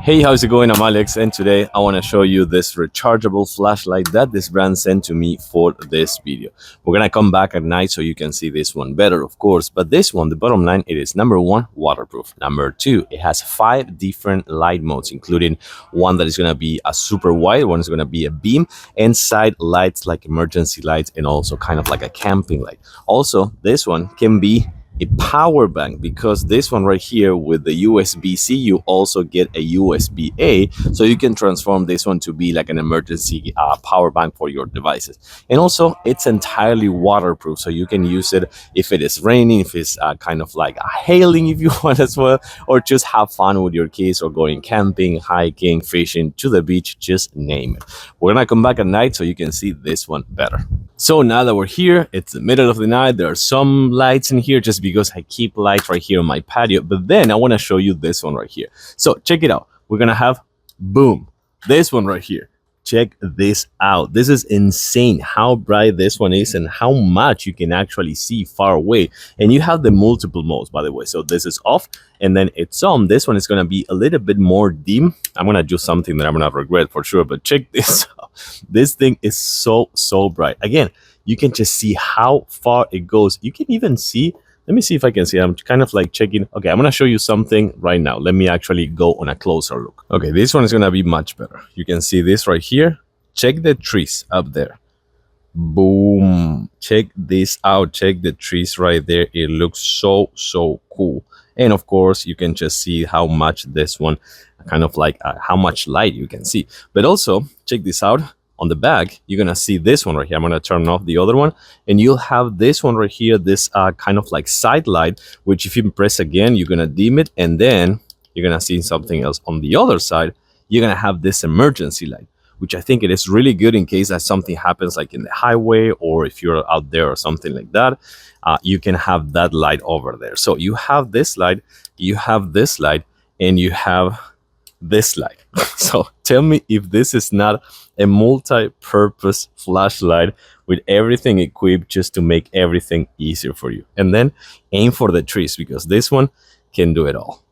Hey, how's it going? I'm Alex, and today I want to show you this rechargeable flashlight that this brand sent to me for this video. We're gonna come back at night so you can see this one better, of course, but this one, the bottom line, it is number one, waterproof. Number two, it has 5 different light modes, including one that is gonna be a super wide, one is gonna be a beam, and side lights like emergency lights, and also kind of like a camping light. Also, this one can be a power bank, because this one right here with the USB-C, you also get a USB-A, so you can transform this one to be like an emergency power bank for your devices. And also it's entirely waterproof, so you can use it if it is raining, if it's kind of like hailing if you want as well, or just have fun with your kids, or going camping, hiking, fishing, to the beach, just name it. We're gonna come back at night so you can see this one better. So now that we're here, it's the middle of the night. There are some lights in here just because I keep lights right here on my patio. But then I want to show you this one right here. So check it out. We're going to have, boom, this one right here. Check this out. This is insane how bright this one is and how much you can actually see far away. And you have the multiple modes, by the way. So this is off and then it's on. This one is going to be a little bit more dim. I'm going to do something that I'm going to regret for sure, but check this out. This thing is so bright. Again, you can just see how far it goes. You can even see, let me see if I can see. I'm kind of like checking. Okay, I'm going to show you something right now. Let me actually go on a closer look. Okay, this one is going to be much better. You can see this right here. Check the trees up there. Boom. Check this out. Check the trees right there. It looks so cool. And of course, you can just see how much this one, kind of like how much light you can see. But also, check this out. On the back, you're gonna see this one right here. I'm gonna turn off the other one, and you'll have this one right here, this kind of like side light, which if you press again, you're gonna dim it, and then you're gonna see something else on the other side. You're gonna have this emergency light, which I think it is really good in case that something happens like in the highway, or if you're out there or something like that, you can have that light over there. So you have this light, you have this light, and you have this light. So tell me if this is not a multi-purpose flashlight with everything equipped just to make everything easier for you. And then aim for the trees, because this one can do it all.